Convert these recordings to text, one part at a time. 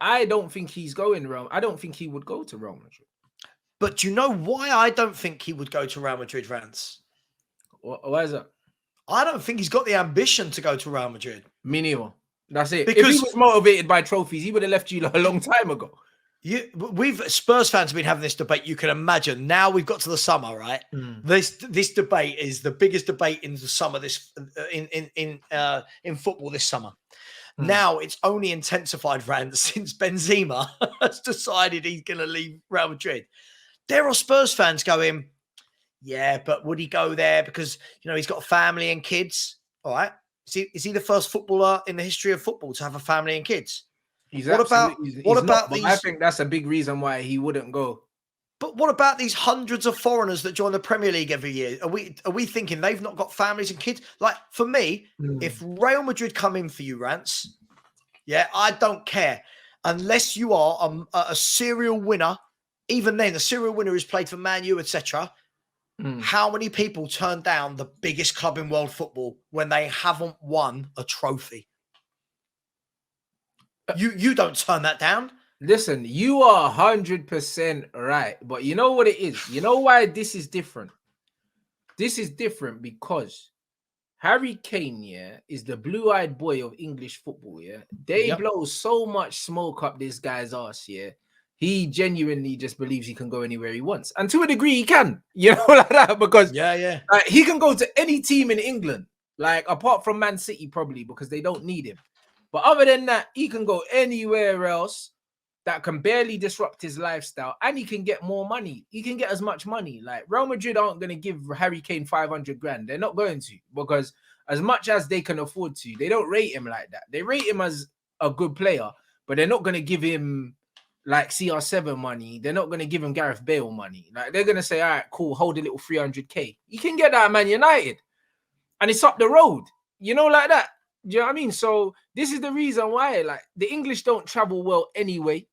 I don't think he's going Real. I don't think he would go to Real Madrid. But do you know why I don't think he would go to Real Madrid, Rants? Why is that? I don't think he's got the ambition to go to Real Madrid. Me neither. That's it. If Because he was motivated by trophies, he would have left you a long time ago. We've Spurs fans have been having this debate. You can imagine. Now we've got to the summer, right? This debate is the biggest debate in the summer. In football this summer. Now it's only intensified, Rand, since Benzema has decided he's going to leave Real Madrid. There are Spurs fans going, yeah, but would he go there because he's got a family and kids? All right, is he the first footballer in the history of football to have a family and kids? What about these? I think that's a big reason why he wouldn't go. But what about these hundreds of foreigners that join the Premier League every year? Are we thinking they've not got families and kids? Like, for me, if Real Madrid come in for you, Rants, yeah, I don't care. Unless you are a serial winner, even then, the serial winner who's played for Man U, etc. How many people turn down the biggest club in world football when they haven't won a trophy? You don't turn that down. Listen, you are 100% right. But you know what it is? You know why this is different? This is different because Harry Kane, yeah, is the blue-eyed boy of English football, yeah? They blow so much smoke up this guy's ass, yeah? He genuinely just believes he can go anywhere he wants. And to a degree, he can. Like that. Because he can go to any team in England. Like, apart from Man City, probably, because they don't need him. But other than that, he can go anywhere else that can barely disrupt his lifestyle, and he can get more money. He can get as much money. Like, Real Madrid aren't going to give Harry Kane 500 grand. They're not going to, because as much as they can afford to, they don't rate him like that. They rate him as a good player, but they're not going to give him like CR7 money. They're not going to give him Gareth Bale money. Like, they're going to say, all right, cool, hold a little 300k. You can get that at Man United, and it's up the road, like that. Do you know what I mean? So this is the reason why, like, the English don't travel well anyway,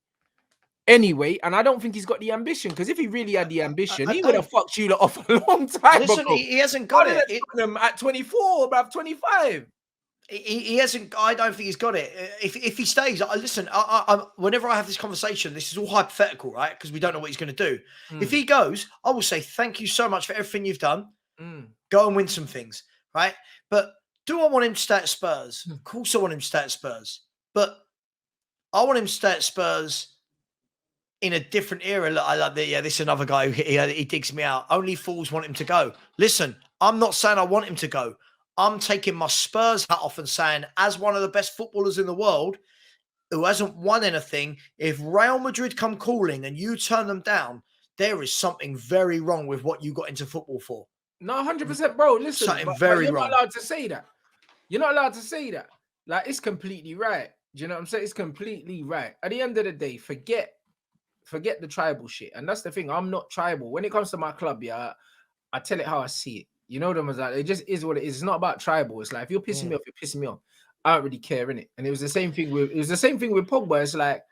and I don't think he's got the ambition, because if he really had the ambition, he would have fucked you off a long time ago. He hasn't got it. At 24, about 25. He hasn't. I don't think he's got it. If he stays, listen. Whenever I have this conversation, this is all hypothetical, right? Because we don't know what he's going to do. If he goes, I will say thank you so much for everything you've done. Go and win some things, right? But do I want him to stay at Spurs? Of course, I want him to stay at Spurs. But I want him to stay at Spurs in a different era. Look, I like that. Yeah, this is another guy who he digs me out. Only fools want him to go. Listen, I'm not saying I want him to go. I'm taking my Spurs hat off and saying, as one of the best footballers in the world who hasn't won anything, if Real Madrid come calling and you turn them down, there is something very wrong with what you got into football for. No, 100%, bro. Listen, something but very you're wrong. not allowed to say that. You're not allowed to say that. Like, it's completely right. Do you know what I'm saying? It's completely right. At the end of the day, forget the tribal shit. And that's the thing. I'm not tribal. When it comes to my club, yeah, I tell it how I see it. You know them as like, it just is what it is. It's not about tribal. It's like, if you're pissing me off, you're pissing me off. I don't really care, innit? And it was the same thing with Pogba. It's like,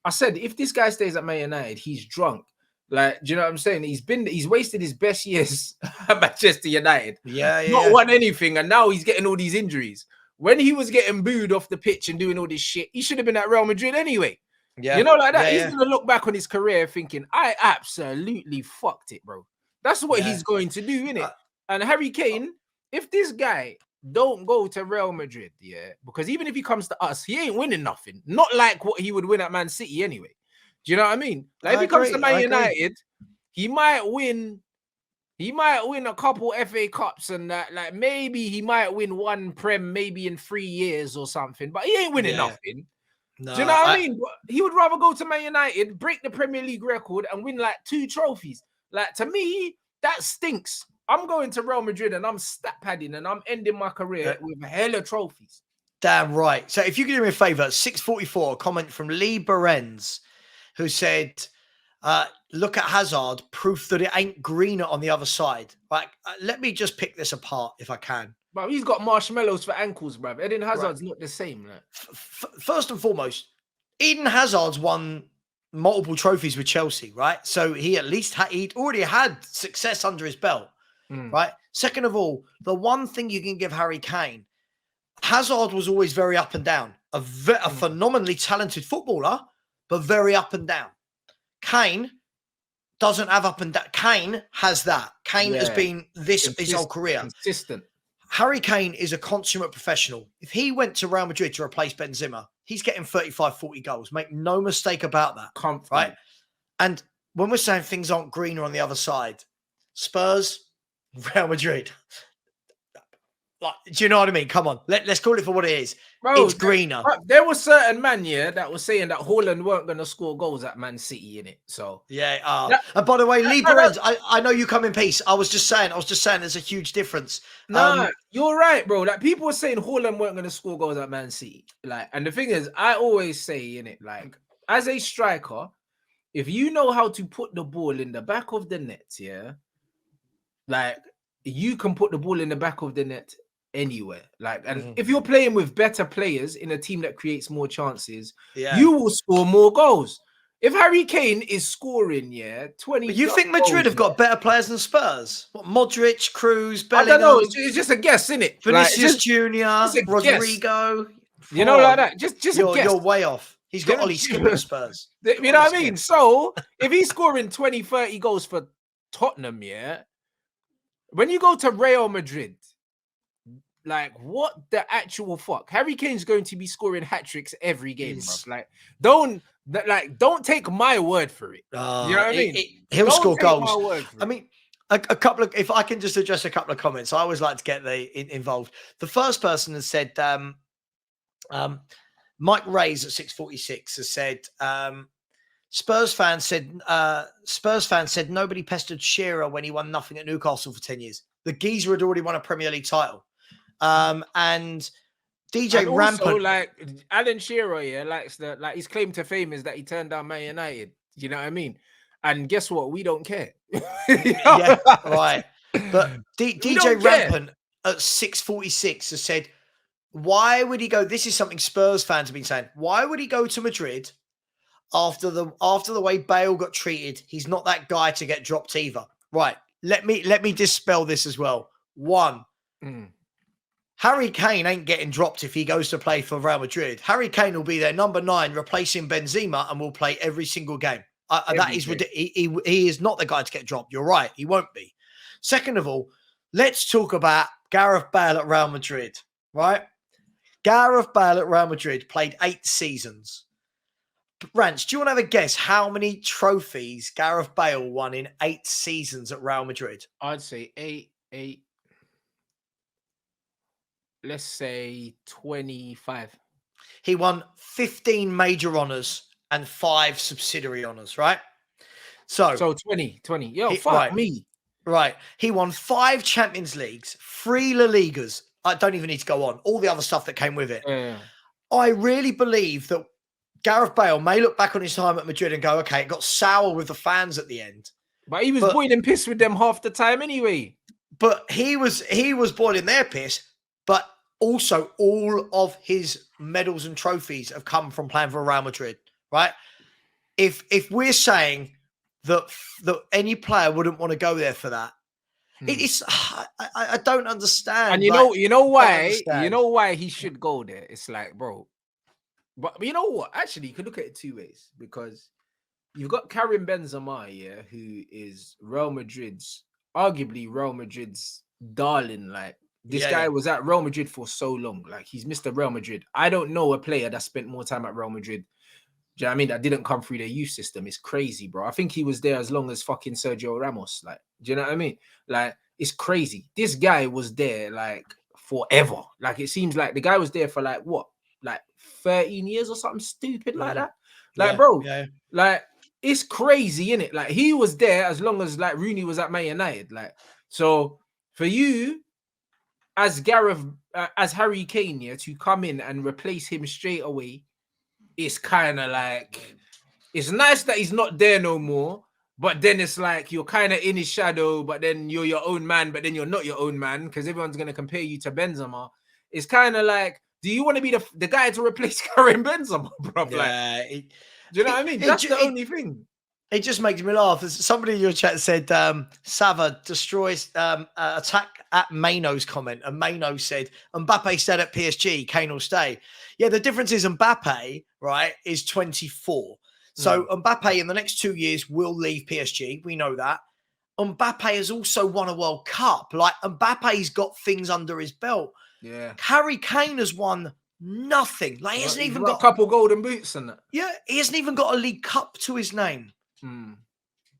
I said, if this guy stays at Man United, he's drunk. Like, do you know what I'm saying? He's wasted his best years at Manchester United. Not won anything, and now he's getting all these injuries. When he was getting booed off the pitch and doing all this shit, he should have been at Real Madrid anyway. Yeah. Like that. He's gonna look back on his career thinking, I absolutely fucked it, bro. That's what he's going to do, innit? And Harry Kane, if this guy don't go to Real Madrid, because even if he comes to us, he ain't winning nothing. Not like what he would win at Man City anyway. Do you know what I mean? Like, if he comes to Man United, he might win a couple FA Cups and that. Like, maybe he might win one Prem maybe in 3 years or something, but he ain't winning nothing. No, do you know what I mean? He would rather go to Man United, break the Premier League record, and win like 2 trophies. Like, to me, that stinks. I'm going to Real Madrid and I'm stat padding and I'm ending my career with hella trophies. Damn right. So if you could do me a favor, 6:44, a comment from Lee Berenz, who said, look at Hazard, proof that it ain't greener on the other side. Like, let me just pick this apart if I can. But he's got marshmallows for ankles, bruv. Eden Hazard's not the same. Like. First and foremost, Eden Hazard's won multiple trophies with Chelsea, right? So he at least he'd already had success under his belt, right? Second of all, the one thing you can give Harry Kane, Hazard was always very up and down, a phenomenally talented footballer, but very up and down. Kane doesn't have up and down. Kane has that. Kane has been this his whole career. Consistent. Harry Kane is a consummate professional. If he went to Real Madrid to replace Benzema, he's getting 35, 40 goals. Make no mistake about that. Right? And when we're saying things aren't greener on the other side, Spurs, Real Madrid. Like, do you know what I mean? Come on. Let's call it for what it is. Bro, it's greener. There was certain man, that was saying that Haaland weren't going to score goals at Man City in it. So yeah. And by the way, Lee Perez, I know you come in peace. I was just saying there's a huge difference. Nah, you're right, bro. Like people were saying Haaland weren't going to score goals at Man City. Like, and the thing is, I always say in it, like, as a striker, if you know how to put the ball in the back of the net, like you can put the ball in the back of the net anywhere. Like, and if you're playing with better players in a team that creates more chances, you will score more goals. If Harry Kane is scoring, 20. But you think Madrid have got better players than Spurs? What, Modric, Cruz, Bellingham? I don't know. It's just a guess, isn't it? Vinicius Junior, Rodrigo. You know, like that. Just a guess. You're way off. He's got Ollie Skip Spurs. You know what I mean? So if he's scoring 20, 30 goals for Tottenham, when you go to Real Madrid, like, what the actual fuck? Harry Kane's going to be scoring hat tricks every game, bro. Like, don't take my word for it. You know what I mean? He'll score goals. I mean, a couple of, if I can just address a couple of comments, I always like to get involved. The first person has said, Mike Ray's at 646 has said, Spurs fans said nobody pestered Shearer when he won nothing at Newcastle for 10 years. The geezer had already won a Premier League title. And DJ Rampant, like Alan Shearer, likes his claim to fame is that he turned down Man United. You know what I mean? And guess what? We don't care. Yeah, right. But DJ Rampant at 646 has said, why would he go? This is something Spurs fans have been saying. Why would he go to Madrid after the way Bale got treated? He's not that guy to get dropped either. Right. Let me dispel this as well. One. Harry Kane ain't getting dropped if he goes to play for Real Madrid. Harry Kane will be their number 9, replacing Benzema, and will play every single game. He is not the guy to get dropped. You're right. He won't be. Second of all, let's talk about Gareth Bale at Real Madrid, right? Gareth Bale at Real Madrid played 8 seasons. Rants, do you want to have a guess how many trophies Gareth Bale won in 8 seasons at Real Madrid? I'd say 8. Let's say 25. He won 15 major honours and 5 subsidiary honours, right? So 20. Yo, fuck me. Right. He won 5 Champions Leagues, 3 La Ligas. I don't even need to go on. All the other stuff that came with it. Yeah. I really believe that Gareth Bale may look back on his time at Madrid and go, okay, it got sour with the fans at the end. But he was boiling piss with them half the time anyway. But he was boiling their piss. But also, all of his medals and trophies have come from playing for Real Madrid, right? If we're saying that any player wouldn't want to go there for that, it's I don't understand. And you know why he should go there. It's like, bro, but you know what? Actually, you could look at it 2 ways, because you've got Karim Benzema, who is arguably Real Madrid's darling, like. This guy was at Real Madrid for so long. Like, he's Mr. Real Madrid. I don't know a player that spent more time at Real Madrid. Do you know what I mean? That didn't come through their youth system. It's crazy, bro. I think he was there as long as fucking Sergio Ramos. Like, do you know what I mean? Like, it's crazy. This guy was there, like, forever. Like, it seems like the guy was there for, like, what? Like, 13 years or something stupid like that? Like, bro, like, it's crazy, innit? Like, he was there as long as, like, Rooney was at Man United. Like, so, for you, as Harry Kane, to come in and replace him straight away, it's kind of like, it's nice that he's not there no more, but then it's like you're kind of in his shadow, but then you're your own man, but then you're not your own man because everyone's going to compare you to Benzema. It's kind of like, do you want to be the guy to replace Karim Benzema, bro? Yeah, do you know what I mean? That's the only thing. It just makes me laugh. Somebody in your chat said, Sava destroys attack at Mayno's comment. And Mayno said, Mbappe stayed at PSG, Kane will stay. Yeah, the difference is Mbappe, right, is 24. So Mbappe in the next 2 years will leave PSG. We know that. Mbappe has also won a World Cup. Like, Mbappe's got things under his belt. Yeah. Harry Kane has won nothing. Like, he hasn't He's even got got a couple golden boots and that. Yeah, he hasn't even got a League Cup to his name.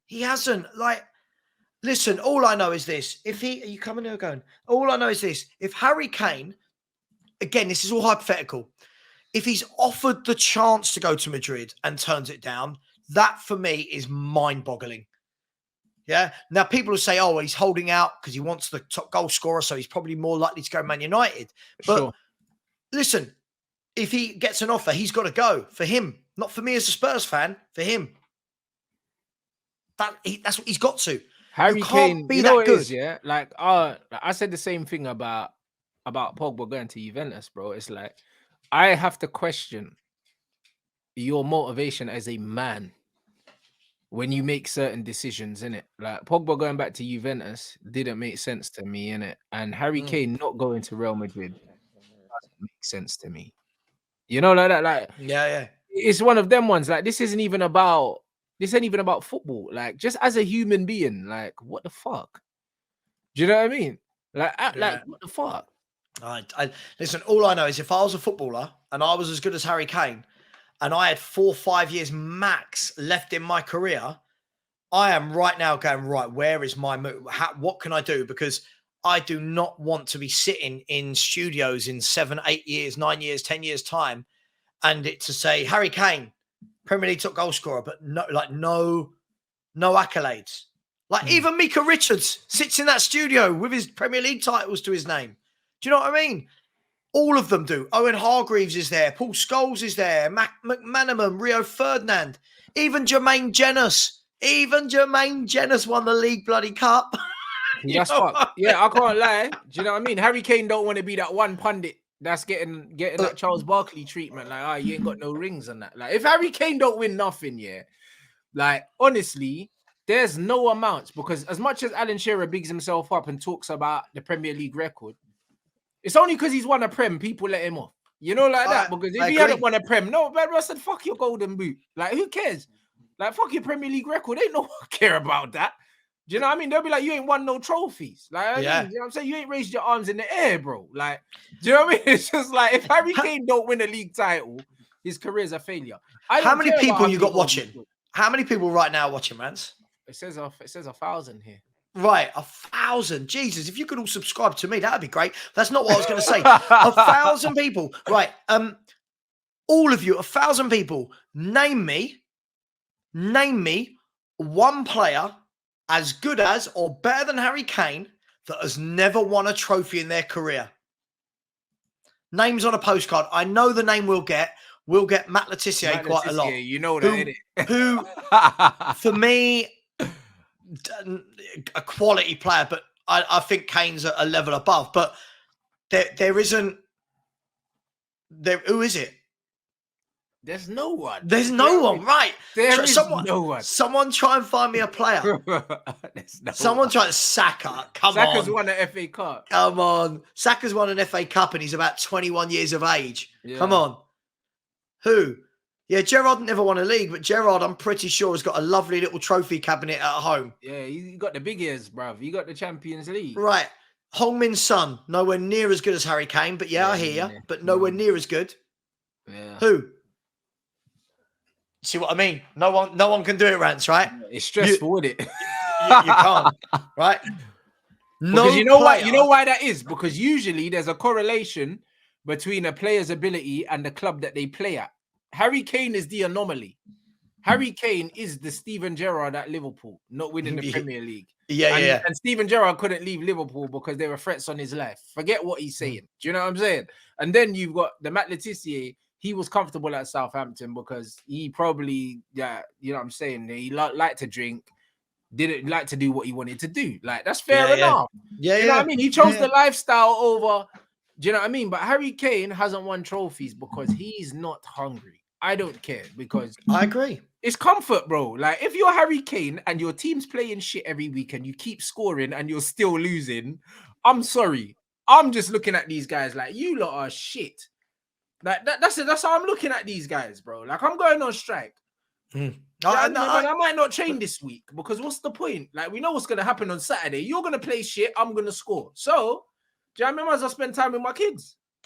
He hasn't. Like, listen, all I know is this. Are you coming here or going? All I know is this. If Harry Kane, again, this is all hypothetical. If he's offered the chance to go to Madrid and turns it down, that for me is mind-boggling. Yeah. Now, people will say, oh, he's holding out because he wants the top goal scorer, so he's probably more likely to go Man United. But listen, if he gets an offer, he's got to go for him. Not for me as a Spurs fan, for him. That's what he's got to. Harry Kane, you know what it is, yeah? Like, I said the same thing about Pogba going to Juventus, bro. It's like, I have to question your motivation as a man when you make certain decisions, innit? Like, Pogba going back to Juventus didn't make sense to me, innit? And Harry Kane not going to Real Madrid doesn't make sense to me. You know, like that, like, yeah. It's one of them ones. Like, this ain't even about football. Like, just as a human being, like, what the fuck? Do you know what I mean? Like, like, what the fuck? Listen, all I know is if I was a footballer and I was as good as Harry Kane and I had 4 or 5 years max left in my career, I am right now going, right, where is my move? What can I do? Because I do not want to be sitting in studios in 7, 8 years, 9 years, 10 years time and it to say Harry Kane, Premier League top goal scorer, but no accolades. Like even Mika Richards sits in that studio with his Premier League titles to his name. Do you know what I mean? All of them do. Owen Hargreaves is there. Paul Scholes is there. McManaman, Rio Ferdinand. Even Jermaine Jennus. Won the league bloody cup. That's fucked. Yeah, I can't lie. Do you know what I mean? Harry Kane don't want to be that one pundit that's getting that Charles Barkley treatment. Like, you ain't got no rings and that. Like, if Harry Kane don't win nothing, yeah, like, honestly, there's no amounts, because as much as Alan Shearer bigs himself up and talks about the Premier League record, it's only because he's won a Prem, people let him off. You know, like that. Because if he hadn't won a Prem, no, but I said, fuck your golden boot. Like, who cares? Like, fuck your Premier League record. Ain't no one care about that. Do you know what I mean? They'll be like, you ain't won no trophies. Like, you know what I'm saying? You ain't raised your arms in the air, bro. Like, do you know what I mean? It's just like, if Harry Kane don't win a league title, his career's a failure. How many people you got watching? How many people right now watching, Rants? It says 1,000 here. Right, 1,000. Jesus, if you could all subscribe to me, that'd be great. That's not what I was going to say. 1,000 people. Right. All of you, 1,000 people. Name me one player as good as or better than Harry Kane that has never won a trophy in their career. Names on a postcard. I know the name we'll get. We'll get Matt Letizia quite a lot. You know that, innit? Who, for me, a quality player, but I think Kane's a level above. But there isn't. Who is it? There's no one. There's no one, right? There is no one. Someone try and find me a player. Someone try to Saka. Come on. Saka's won an FA Cup. Come on. Saka's won an FA Cup and he's about 21 years of age. Yeah. Come on. Who? Yeah, Gerrard never won a league, but Gerrard, I'm pretty sure, has got a lovely little trophy cabinet at home. Yeah, he got the big ears, bruv. He got the Champions League. Right. Hong-Min Son, nowhere near as good as Harry Kane, but I hear you, but nowhere near as good. Yeah. Who? See what I mean? No one can do it, Rants, right? It's stressful, isn't it? You can't, right? No, because you know why? You know why that is? Because usually there's a correlation between a player's ability and the club that they play at. Harry Kane is the anomaly. Harry Kane is the Steven Gerrard at Liverpool, not winning the Premier League. Yeah. And Steven Gerrard couldn't leave Liverpool because there were threats on his life. Forget what he's saying. Do you know what I'm saying? And then you've got the Matt Letizia. He was comfortable at Southampton because he probably, you know what I'm saying? He liked to drink, didn't like to do what he wanted to do. Like, that's fair enough. Yeah, you know what I mean? He chose the lifestyle over, do you know what I mean? But Harry Kane hasn't won trophies because he's not hungry. I don't care because I agree. It's comfort, bro. Like, if you're Harry Kane and your team's playing shit every week and you keep scoring and you're still losing, I'm sorry. I'm just looking at these guys like, you lot are shit. Like, that's how I'm looking at these guys, bro. Like, I'm going on strike I might not train this week because what's the point? Like, we know what's gonna happen on Saturday. You're gonna play shit. I'm gonna score. So, do you know what I mean? I might as well spend time with my kids.